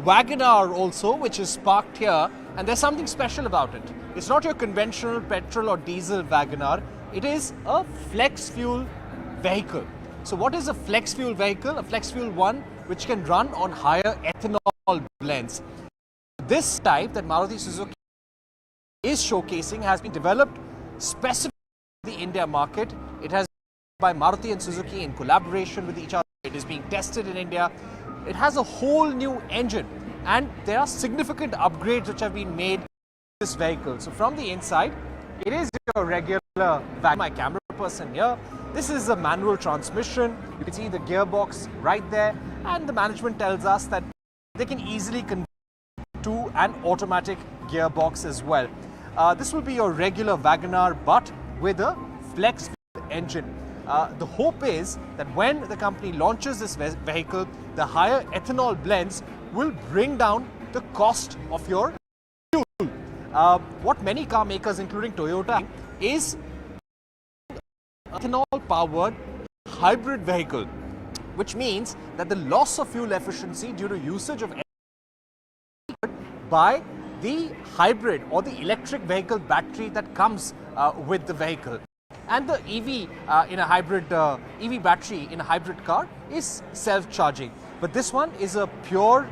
WagonR also, which is parked here, and there's something special about it. It's not your conventional petrol or diesel WagonR. It is a flex fuel vehicle. So what is a flex fuel vehicle? A flex fuel one which can run on higher ethanol blends. This type that Maruti Suzuki is showcasing has been developed specifically for the India market. It has been by Maruti and Suzuki in collaboration with each other. It is being tested in India. It has a whole new engine, and there are significant upgrades which have been made to this vehicle. So from the inside, it is your regular wagon. My camera person here. This is a manual transmission. You can see the gearbox right there, and the management tells us that they can easily convert to an automatic gearbox as well. This will be your regular WagonR, but with a flex fuel engine. The hope is that when the company launches this vehicle, the higher ethanol blends will bring down the cost of your fuel. What many car makers, including Toyota, is ethanol-powered hybrid vehicle, which means that the loss of fuel efficiency due to usage of ethanol by the hybrid or the electric vehicle battery that comes with the vehicle. And the EV in a hybrid EV battery in a hybrid car is self-charging. But this one is a pure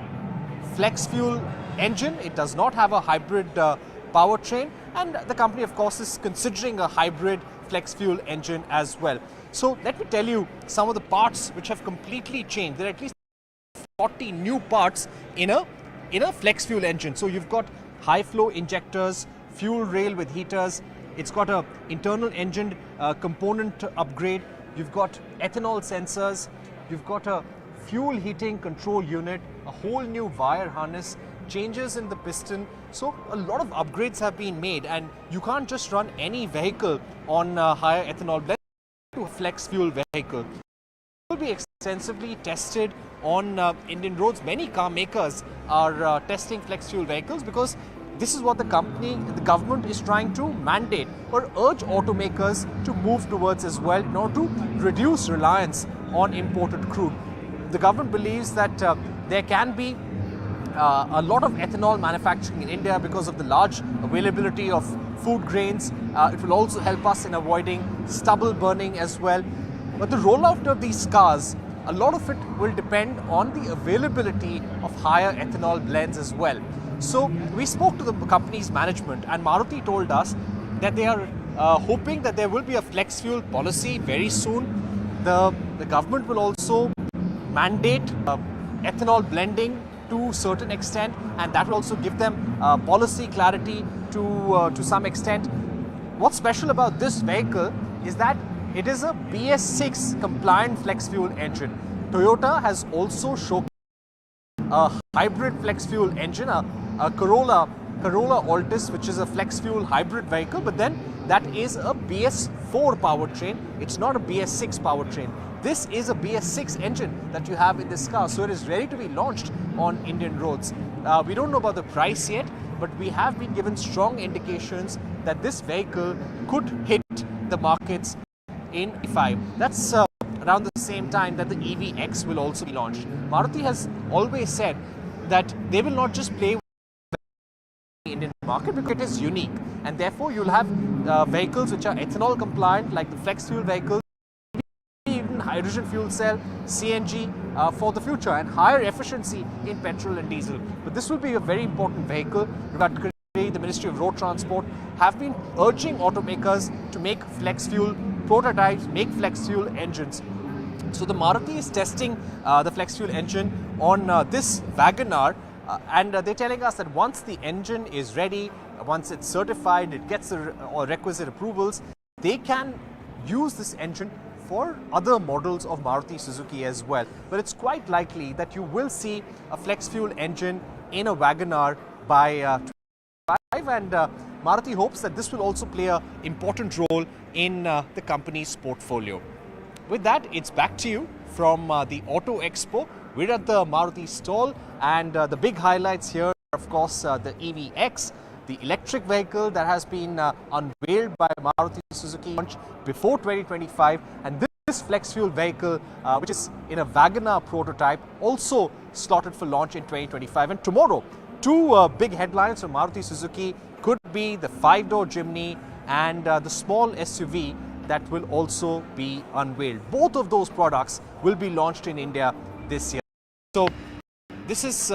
flex fuel engine. It does not have a hybrid powertrain, and the company, of course, is considering a hybrid flex fuel engine as well. So let me tell you some of the parts which have completely changed. There are at least 40 new parts in a flex fuel engine. So you've got high flow injectors, fuel rail with heaters. It's got a internal engine component upgrade. You've got ethanol sensors. You've got a fuel heating control unit, a whole new wire harness, changes in the piston. So a lot of upgrades have been made, and you can't just run any vehicle on higher ethanol blend to a flex fuel vehicle. It will be extensively tested on Indian roads. Many car makers are testing flex fuel vehicles because this is what the government is trying to mandate or urge automakers to move towards as well in order to reduce reliance on imported crude. The government believes that there can be a lot of ethanol manufacturing in India because of the large availability of food grains. It will also help us in avoiding stubble burning as well. But the rollout of these cars, a lot of it will depend on the availability of higher ethanol blends as well. So we spoke to the company's management, and Maruti told us that they are hoping that there will be a flex fuel policy very soon. The government will also mandate ethanol blending to a certain extent, and that will also give them policy clarity to some extent. What's special about this vehicle is that it is a BS6 compliant flex fuel engine. Toyota has also showcased a hybrid flex fuel engine, a Corolla Altis, which is a flex fuel hybrid vehicle, but then that is a BS4 powertrain. It's not a BS6 powertrain. This is a BS6 engine that you have in this car, so it is ready to be launched on Indian roads. We don't know about the price yet, but we have been given strong indications that this vehicle could hit the markets in 2025. That's around the same time that the EVX will also be launched. Maruti has always said that they will not just play with the Indian market because it is unique, and therefore you'll have vehicles which are ethanol compliant, like the flex fuel vehicles, even hydrogen fuel cell, CNG for the future, and higher efficiency in petrol and diesel. But this will be a very important vehicle. The Ministry of Road Transport have been urging automakers to make flex fuel prototypes, make flex fuel engines. So the Maruti is testing the flex fuel engine on this WagonR, and they're telling us that once the engine is ready, once it's certified, it gets the requisite approvals, they can use this engine for other models of Maruti Suzuki as well. But it's quite likely that you will see a flex fuel engine in a WagonR by 2025, and Maruti hopes that this will also play an important role in the company's portfolio. With that, it's back to you from the Auto Expo. We're at the Maruti stall, and the big highlights here are, of course, the EVX, the electric vehicle that has been unveiled by Maruti Suzuki launch before 2025, and this This flex fuel vehicle, which is in a WagonR prototype, also slotted for launch in 2025. And tomorrow, two big headlines from Maruti Suzuki could be the 5-door Jimny and the small SUV that will also be unveiled. Both of those products will be launched in India this year. So this is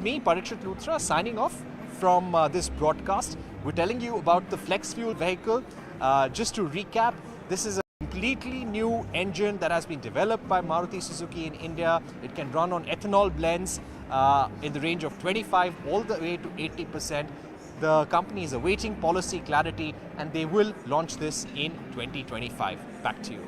me, Parikshit Luthra, signing off from this broadcast. We're telling you about the flex fuel vehicle. Just to recap, this is a completely new engine that has been developed by Maruti Suzuki in India. It can run on ethanol blends in the range of 25 all the way to 80%. The company is awaiting policy clarity and they will launch this in 2025. Back to you.